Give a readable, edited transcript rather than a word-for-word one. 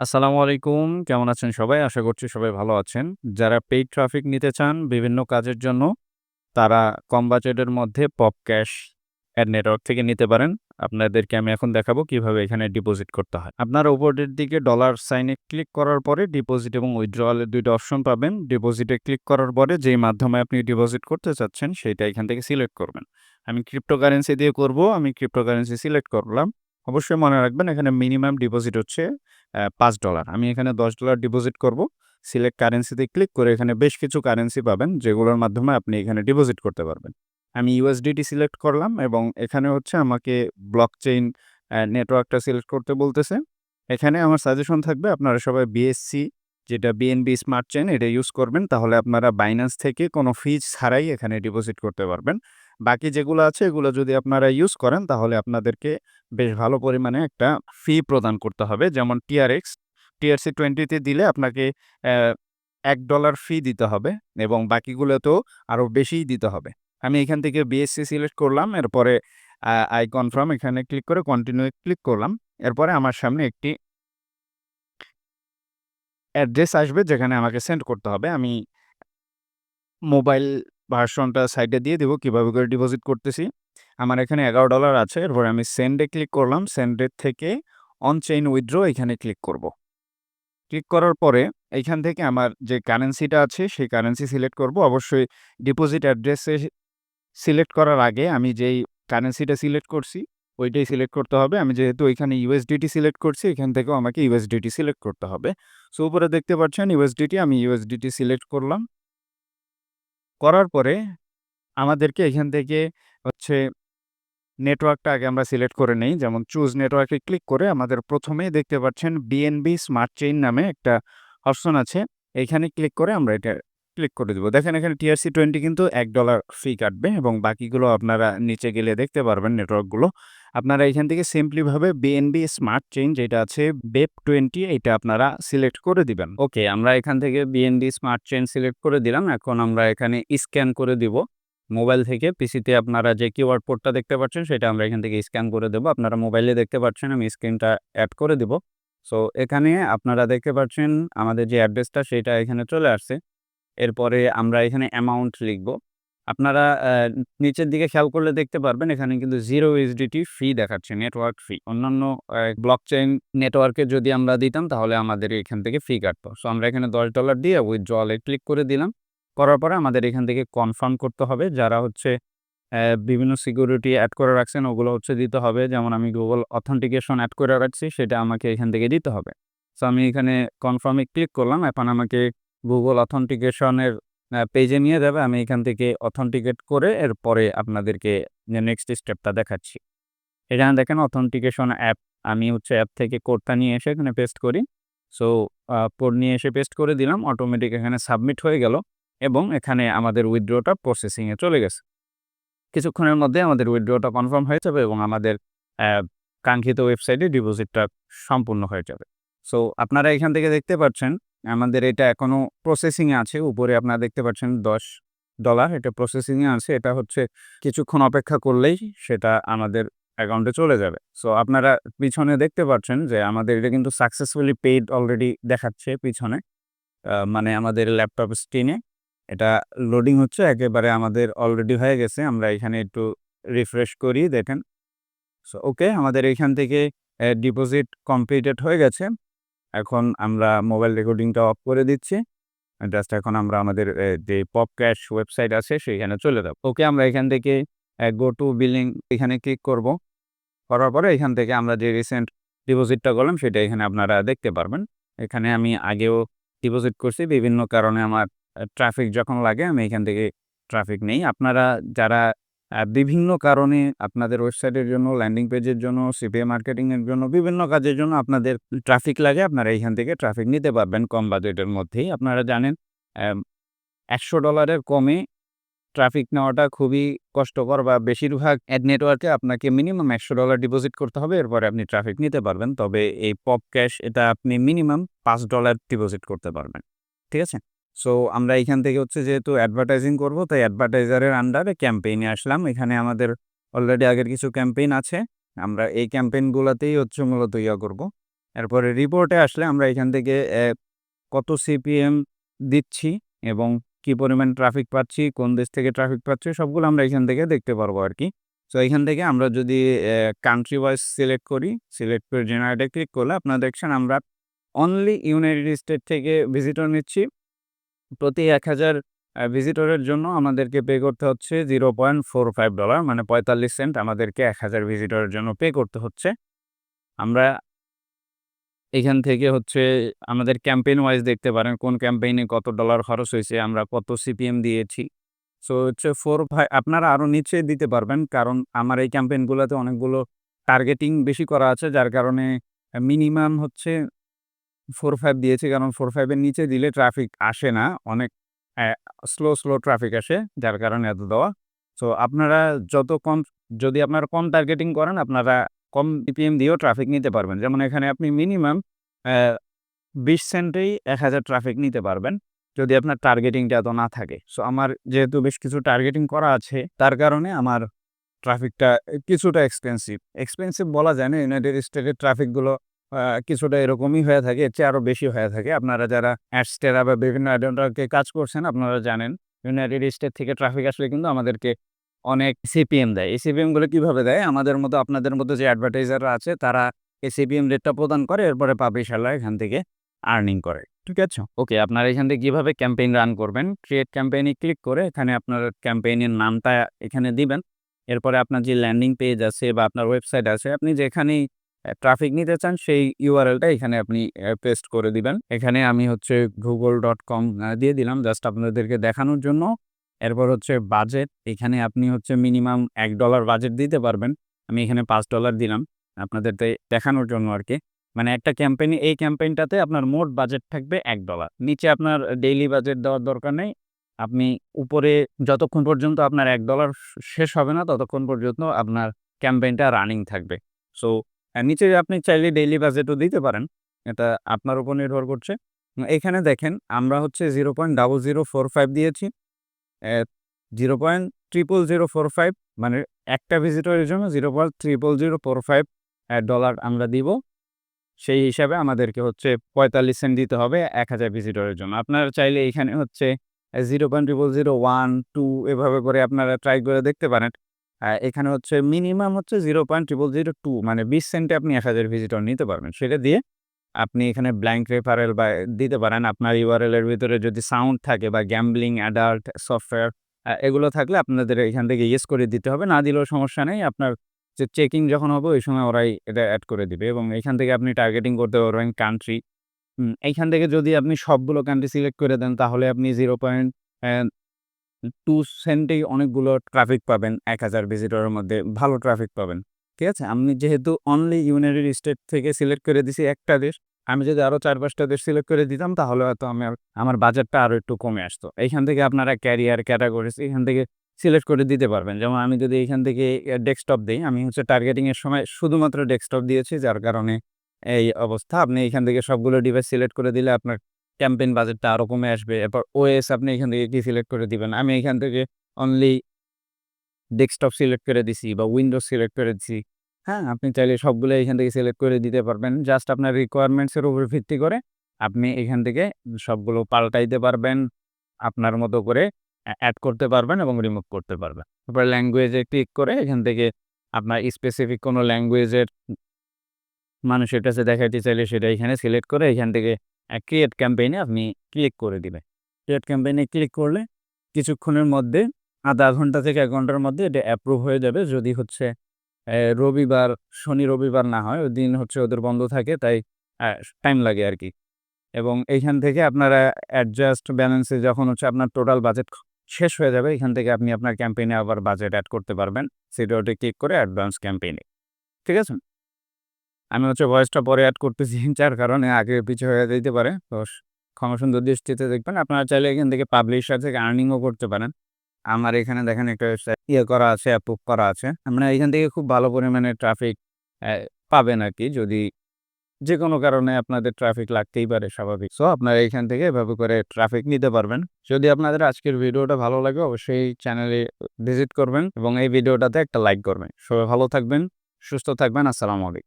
আসসালামু আলাইকুম। কেমন আছেন সবাই? আশা করছি সবাই ভালো আছেন। যারা পেইড ট্রাফিক নিতে চান বিভিন্ন কাজের জন্য, তারা কম বাজেটের মধ্যে পপ ক্যাশ এড নেটওয়ার্ক থেকে নিতে পারেন। আপনাদেরকে আমি এখন দেখাবো কিভাবে এখানে ডিপোজিট করতে হয়। আপনারা উপরের দিকে ডলার সাইনে ক্লিক করার পরে ডিপোজিট এবং উইথড্রয়াল এর ২ টা অপশন পাবেন। ডিপোজিটে ক্লিক করার পরে যেই মাধ্যমে আপনি ডিপোজিট করতে চাচ্ছেন সেইটা এখান থেকে সিলেক্ট করবেন। আমি ক্রিপ্টোকারেন্সি দিয়ে করব। আমি ক্রিপ্টোকারেন্সি সিলেক্ট করলাম। অবশ্যই মনে রাখবেন এখানে মিনিমাম ডিপোজিট হচ্ছে $৫। আমি এখানে $১০ ডিপোজিট করব। সিলেক্ট কারেন্সিতে ক্লিক করে এখানে বেশ কিছু কারেন্সি পাবেন যেগুলোর মাধ্যমে আপনি এখানে ডিপোজিট করতে পারবেন। আমি ইউএসডিটি সিলেক্ট করলাম এবং এখানে হচ্ছে আমাকে ব্লকচেইন নেটওয়ার্কটা সিলেক্ট করতে বলতেছে। এখানে আমার সাজেশন থাকবে আপনারা সবাই বিএসসি যেটা বিএনবি স্মার্ট চেইন এটা ইউজ করবেন। তাহলে আপনারা বাইন্যান্স থেকে কোনো ফিজ ছাড়াই এখানে ডিপোজিট করতে পারবেন। বাকি যেগুলো আছে এগুলো যদি আপনারা ইউজ করেন তাহলে আপনাদেরকে বেশ ভালো পরিমাণে একটা ফি প্রদান করতে হবে। যেমন TRC20 তে দিলে আপনাকে অ্যা $১ ফি দিতে হবে এবং বাকিগুলোতেও আরো বেশিই দিতে হবে। আমি এখান থেকে বিএসসি সিলেক্ট করলাম। এরপরে I কনফার্ম এখানে ক্লিক করে কন্টিনিউ এ ক্লিক করলাম। এরপরে আমার সামনে একটি অ্যাড্রেস আসবে যেখানে আমাকে সেন্ড করতে হবে। আমি মোবাইল ভার্সনটা সাইডে দিয়ে দিব কিভাবে করে ডিপোজিট করতেছি। আমার এখানে $11 আছে। এরপরে আমি সেন্ড এ ক্লিক করলাম। সেন্ড এর থেকে অন চেইন উইথড্র এখানে ক্লিক করব। ক্লিক করার পরে এইখান থেকে আমার যে কারেন্সিটা আছে সেই কারেন্সি সিলেক্ট করব। অবশ্যই ডিপোজিট অ্যাড্রেসে সিলেক্ট করার আগে আমি যেই কারেন্সিটা সিলেক্ট করছি ওইটাই সিলেক্ট করতে হবে। আমি যেহেতু এখানে ইউএসডিটি সিলেক্ট করছি এখান থেকেও আমাকে ইউএসডিটি সিলেক্ট করতে হবে। সো উপরে দেখতে পাচ্ছেন ইউএসডিটি আমি ইউএসডিটি সিলেক্ট করলাম। করার পরে আমাদেরকে এখান থেকে হচ্ছে নেটওয়ার্কটা আগে আমরা সিলেক্ট করে নেই। যেমন চুজ নেটওয়ার্কে ক্লিক করে আমাদের ১ম এই দেখতে পাচ্ছেন বিএনবি স্মার্ট চেইন নামে একটা অপশন আছে। এখানে ক্লিক করে আমরা এটা ক্লিক করে দিব। দেখেন এখানে TRC20 কিন্তু $১ ফি কাটবে এবং বাকিগুলো আপনারা নিচে গেলে দেখতে পারবেন নেটওয়ার্কগুলো। আপনারা এখান থেকে সিম্পলি ভাবে বিএনবি স্মার্ট চেইন যেটা আছে BEP20 এটা আপনারা সিলেক্ট করে দিবেন। ওকে, আমরা এখান থেকে বিএনবি স্মার্ট চেইন সিলেক্ট করে দিলাম। এখন আমরা এখানে স্ক্যান করে দিব। মোবাইল থেকে পিসিতে আপনারা যে কিউআর কোডটা দেখতে পাচ্ছেন সেটা আমরা এখান থেকে স্ক্যান করে দেব। আপনারা মোবাইলে দেখতে পাচ্ছেন আমি স্ক্রিনটা এড করে দিব। সো এখানে আপনারা দেখতে পাচ্ছেন আমাদের যে অ্যাড্রেসটা সেটা এখানে চলে আসছে। এরপরে আমরা এখানে অ্যামাউন্ট লিখব। আপনারা নিচের দিকে খেয়াল করলে দেখতে পারবেন এখানে কিন্তু 0 USDT ফি দেখাচ্ছে নেটওয়ার্ক ফি। অন্যান্য ব্লকচেইন নেটওয়ার্কে যদি আমরা দিতাম তাহলে আমাদের এখান থেকে ফি কাটতো। সো আমরা এখানে $10 দিয়ে উইথড্রয়াল এ ক্লিক করে দিলাম। করার পরে আমাদের এখান থেকে কনফার্ম করতে হবে। যারা হচ্ছে বিভিন্ন সিকিউরিটি এড করে রাখছেন ওগুলো হচ্ছে দিতে হবে। যেমন আমি Google অথেন্টিকেশন এড করে রাখছি সেটা আমাকে এখান থেকে দিতে হবে। সো আমি এখানে কনফার্ম এ ক্লিক করলাম। এখন আমাকে Google অথেন্টিকেশন এর পেজে নিয়ে যাবে। আমি এখান থেকে অথেন্টিকেট করে এরপরে আপনাদেরকে যে নেক্সট স্টেপটা দেখাচ্ছি। এখানে দেখেন অথেন্টিকেশন অ্যাপ। আমি হচ্ছে অ্যাপ থেকে কোডটা নিয়ে এসে এখানে পেস্ট করি। সো কোড নিয়ে এসে পেস্ট করে দিলাম। অটোমেটিক এখানে সাবমিট হয়ে গেল এবং এখানে আমাদের উইথড্রটা প্রসেসিং এ চলে গেছে। কিছুক্ষণের মধ্যে আমাদের উইথড্রটা কনফার্ম হয়ে যাবে এবং আমাদের অ্যা কাঙ্ক্ষিত ওয়েবসাইটে ডিপোজিটটা সম্পূর্ণ হয়ে যাবে। সো আপনারা এখান থেকে দেখতে পাচ্ছেন আমাদের এটা এখনো প্রসেসিং এ আছে। উপরে আপনারা দেখতে পাচ্ছেন $10 এটা প্রসেসিং এ আছে। এটা হচ্ছে কিছুক্ষণ অপেক্ষা করলেই সেটা আমাদের অ্যাকাউন্টে চলে যাবে। সো আপনারা পিছনে দেখতে পাচ্ছেন যে আমাদের এটা কিন্তু সাকসেসফুলি পেইড অলরেডি দেখাচ্ছে পিছনে। মানে আমাদের ল্যাপটপ স্ক্রিনে এটা লোডিং হচ্ছে একেবারে আমাদের অলরেডি হয়ে গেছে। আমরা এখানে একটু রিফ্রেশ করি দেখেন। সো ওকে আমাদের এখান থেকে ডিপোজিট কমপ্লিটেড হয়ে গেছে। এখন আমরা মোবাইল রেকর্ডিংটা অফ করে দিচ্ছি। জাস্ট এখন আমরা আমাদের যে পপ ক্যাশ ওয়েবসাইট আছে সেখানে চলে যাব। ওকে আমরা এখান থেকে গো টু বিলিং এখানে ক্লিক করব। করার পরে এখান থেকে আমরা যে রিসেন্ট ডিপোজিটটা করলাম সেটা এখানে আপনারা দেখতে পারবেন। এখানে আমি আগেও ডিপোজিট করছি। বিভিন্ন কারণে আমার ট্রাফিক যখন লাগে আমি এখান থেকে ট্রাফিক নেই। আপনারা যারা বিভিন্ন কারণে আপনাদের ওয়েবসাইটের জন্য, ল্যান্ডিং পেজের জন্য, সিপিএ মার্কেটিং এর জন্য, বিভিন্ন কাজের জন্য আপনাদের ট্রাফিক লাগে, আপনারা এখান থেকে ট্রাফিক নিতে পারবেন কম বাজেটের মধ্যেই। আপনারা জানেন $100 এর কমে ট্রাফিক নেওয়াটা খুবই কষ্টকর বা বেশিরভাগ অ্যাড নেটওয়ার্কে আপনাকে মিনিমাম $100 ডিপোজিট করতে হবে। এরপরে আপনি ট্রাফিক নিতে পারবেন। তবে এই পপ ক্যাশ এটা আপনি মিনিমাম $5 ডিপোজিট করতে পারবেন। ঠিক আছে? সো আমরা এইখান থেকে হচ্ছে যেহেতু অ্যাডভার্টাইজিং করব তাই অ্যাডভার্টাইজারের আন্ডারে ক্যাম্পেইনে আসলাম। এখানে আমাদের অলরেডি আগের কিছু ক্যাম্পেইন আছে। আমরা এই ক্যাম্পেইন গুলাতেই হচ্ছে মূলত করব। এরপরে রিপোর্টে আসলে আমরা এখান থেকে কত সিপিএম দিচ্ছি এবং কি পরিমাণ ট্রাফিক পাচ্ছি, কোন দেশ থেকে ট্রাফিক পাচ্ছি সবগুলো আমরা এখান থেকে দেখতে পারবো আরকি। সো এখান থেকে আমরা যদি কান্ট্রি ওয়াইজ সিলেক্ট করি, সিলেক্ট করে জেনারেটে ক্লিক করলে আপনারা দেখছেন আমরা অনলি ইউনাইটেড স্টেট থেকে ভিজিটর নিচ্ছি। প্রতি ১,০০০ ভিজিটরের জন্য আমাদেরকে পে করতে হচ্ছে $0.45 মানে ৪৫ সেন্ট আমাদেরকে ১,০০০ ভিজিটরের জন্য পে করতে হচ্ছে। আমরা এখান থেকে হচ্ছে আমাদের ক্যাম্পেইন ওয়াইজ দেখতে পারেন কোন ক্যাম্পেইনে কত ডলার খরচ হইছে, আমরা কত সিপিএম দিয়েছি। সো হচ্ছে 4 আপনারা আরো নিচে দিতে পারবেন। কারণ আমার এই ক্যাম্পেইনগুলোতে অনেকগুলো টার্গেটিং বেশি করা আছে যার কারণে মিনিমাম হচ্ছে 4-5 দিয়েছি। কারণ 4-5 এর নিচে দিলে ট্রাফিক আসে না। অনেক স্লো ট্রাফিক আসে যার কারণে এত দেওয়া। সো আপনারা যত কম যদি আপনারা কম টার্গেটিং করেন আপনারা কম সিপিএম দিয়েও ট্রাফিক নিতে পারবেন। যেমন এখানে আপনি মিনিমাম অ্যা ২০ সেন্টেই ১,০০০ ট্রাফিক নিতে পারবেন, যদি আপনার টার্গেটিংটা এত না থাকে। সো আমার যেহেতু বেশ কিছু টার্গেটিং করা আছে, তার কারণে আমার ট্রাফিকটা কিছুটা এক্সপেন্সিভ। এক্সপেন্সিভ বলা যায় না, ইউনাইটেড স্টেটের ট্রাফিকগুলো কিছুটা এরকমই হয়ে থাকে, এর চেয়ে আরো বেশি হয়ে থাকে। আপনারা যারা অ্যাডস্টেরা বা বিভিন্ন অ্যাডভান্টারকে কাজ করছেন, আপনারা জানেন ইউনাইটেড স্টেট থেকে ট্রাফিক আসলে কিন্তু আমাদেরকে অনেক সিপিএম দেয়। এই সিপিএম গুলো কিভাবে দেয়? আমাদের মতো আপনাদের মতো যে অ্যাডভার্টাইজাররা আছে তারা এই সিপিএম রেটটা প্রদান করে, এরপরে পাবলিশাররা এখান থেকে আর্নিং করে। ঠিক আছে? ওকে, আপনারা এখান থেকে কিভাবে ক্যাম্পেইন রান করবেন? ক্রিয়েট ক্যাম্পেইন এ ক্লিক করে এখানে আপনার ক্যাম্পেইনের নামটা এখানে দিবেন। এরপরে আপনার যে ল্যান্ডিং পেজ আছে বা আপনার ওয়েবসাইট আছে, আপনি যেখানেই ট্রাফিক নিতে চান সেই ইউআরএলটা এখানে আপনি পেস্ট করে দিবেন। এখানে আমি হচ্ছে google.com দিয়ে দিলাম জাস্ট আপনাদেরকে দেখানোর জন্য। এরপর হচ্ছে বাজেট, এখানে আপনি হচ্ছে মিনিমাম $1 বাজেট দিতে পারবেন। আমি এখানে $5 দিলাম আপনাদেরকে দেখানোর জন্য আরকি। মানে একটা ক্যাম্পেইনে এই ক্যাম্পেইনটাতে আপনার মোট বাজেট থাকবে $1। নিচে আপনার ডেইলি বাজেট দেওয়ার দরকার নেই। আপনি উপরে যতক্ষণ পর্যন্ত আপনার $1 শেষ হবে না ততক্ষণ পর্যন্ত আপনার ক্যাম্পেইনটা রানিং থাকবে। সো নিচে আপনি চাইলে ডেইলি বাজেটও দিতে পারেন। এটা আপনার উপর নির্ভর করছে। এখানে দেখেন আমরা হচ্ছে 0.0045 দিয়েছি। অ্যা 0.00045 মানে একটা ভিজিটরের জন্য 0.00045 ডলার আমরা দিব। সেই হিসাবে আমাদেরকে হচ্ছে ৪৫ সেন্ট দিতে হবে ১,০০০ ভিজিটরের জন্য। আপনারা চাইলে এখানে হচ্ছে 0.00001, 2 এভাবে করে আপনারা ট্রাই করে দেখতে পারেন। এখানে হচ্ছে মিনিমাম হচ্ছে 0.00002 মানে ২০ সেন্টে আপনি ১,০০০ ভিজিটর নিতে পারবেন। সেটা দিয়ে আপনি এখানে ব্ল্যাংক রেফারেল বা দিতে পারেন। আপনার ইউআরএল এর ভিতরে যদি সাউন্ড থাকে বা গ্যাম্বলিং, অ্যাডাল্ট, সফটওয়্যার এগুলো থাকলে আপনাদের এখান থেকে ইয়েস করে দিতে হবে। না দিলেও সমস্যা নেই। আপনার যে চেকিং যখন হবে ওই সময় ওরাই এটা এড করে দিবে এবং এখান থেকে আপনি টার্গেটিং করতে পারবেন কান্ট্রি। এইখান থেকে যদি আপনি সবগুলো কান্ট্রি সিলেক্ট করে দেন তাহলে আপনি 0.2 সেন্টেই অনেকগুলো ট্রাফিক পাবেন ১,০০০ ভিজিটরের মধ্যে ভালো ট্রাফিক পাবেন। ঠিক আছে? আমি যেহেতু অনলি ইউনাইটেড স্টেট থেকে সিলেক্ট করে দিছি একটা দেশ। আমি যদি আরো ৪-৫ টা দেশ সিলেক্ট করে দিতাম তাহলে হয়তো আমার বাজেটটা আরো একটু কমে আসতো। এইখান থেকে আপনারা ক্যারিয়ার, ক্যাটেগরিজ এখান থেকে সিলেক্ট করে দিতে পারবেন। যেমন আমি যদি এইখান থেকে ডেস্কটপ দেই, আমি হচ্ছে টার্গেটিং এর সময় শুধুমাত্র ডেস্কটপ দিয়েছি যার কারণে এই অবস্থা। আপনি এখান থেকে সবগুলো ডিভাইস সিলেক্ট করে দিলে আপনার ক্যাম্পেইন বাজেটটা আরো কমে আসবে। এরপর ওএস আপনি এখান থেকে কি সিলেক্ট করে দিবেন। আমি এখান থেকে অনলি ডেস্কটপ সিলেক্ট করে দিছি বা উইন্ডোজ সিলেক্ট করে দিছি। হ্যাঁ? আপনি চাইলে সবগুলো এখান থেকে সিলেক্ট করে দিতে পারবেন। জাস্ট আপনার রিকোয়ারমেন্টস এর উপর ভিত্তি করে আপনি এখান থেকে সবগুলো পাল্টাইতে পারবেন। আপনার মতো করে এড করতে পারবেন এবং রিমুভ করতে পারবেন। তারপর ল্যাঙ্গুয়েজ এ ক্লিক করে এখান থেকে আপনার স্পেসিফিক কোনো ল্যাঙ্গুয়েজের মানুষের কাছে দেখাইতে চাইলে সেটা এখানে সিলেক্ট করে এখান থেকে ক্রিয়েট ক্যাম্পেইন এ আপনি ক্লিক করে দিবেন। ক্রিয়েট ক্যাম্পেইন এ ক্লিক করলে কিছুক্ষণের মধ্যে ০.৫ ঘন্টা থেকে ১ ঘন্টার মধ্যে এটা অ্যাপ্রুভ হয়ে যাবে। যদি হচ্ছে রবিবার, শনি রবিবার না হয়, ওইদিন হচ্ছে ওদের বন্ধ থাকে তাই টাইম লাগে আরকি। এবং এইখান থেকে আপনারা অ্যাডজাস্ট ব্যালেন্স এ যখন হচ্ছে আপনার টোটাল বাজেট শেষ হয়ে যাবে, এখান থেকে আপনি আপনার ক্যাম্পেইন এ আবার বাজেট এড করতে পারবেন। সিডিউল ক্লিক করে অ্যাডভান্স ক্যাম্পেইন এ। ঠিক আছে? আমি হচ্ছে ভয়েসটা পরে এড করতেছি যার কারণে আগে পিছে হয়ে যাইতে পারে। তো ক্ষমা সুন্দর দৃষ্টিতে দেখবেন। আপনারা চাইলে এখান থেকে পাবলিশার থেকে আর্নিং ও করতে পারেন। আমার এখানে দেখেন একটা ইয়ে করা আছে, অ্যাপ্রুভ করা আছে। আমরা এখান থেকে খুব ভালো পরিমাণে ট্রাফিক অ্যা পাবেন আরকি। যদি যেকোনো কারণে আপনাদের ট্রাফিক লাগতেই পারে স্বাভাবিক। সো আপনারা এখান থেকে এভাবে করে ট্রাফিক নিতে পারবেন। যদি আপনাদের আজকের ভিডিওটা ভালো লাগে অবশ্যই চ্যানেলে ভিজিট করবেন এবং এই ভিডিওটাতে একটা লাইক করবেন। সবাই ভালো থাকবেন, সুস্থ থাকবেন। আসসালামু আলাইকুম।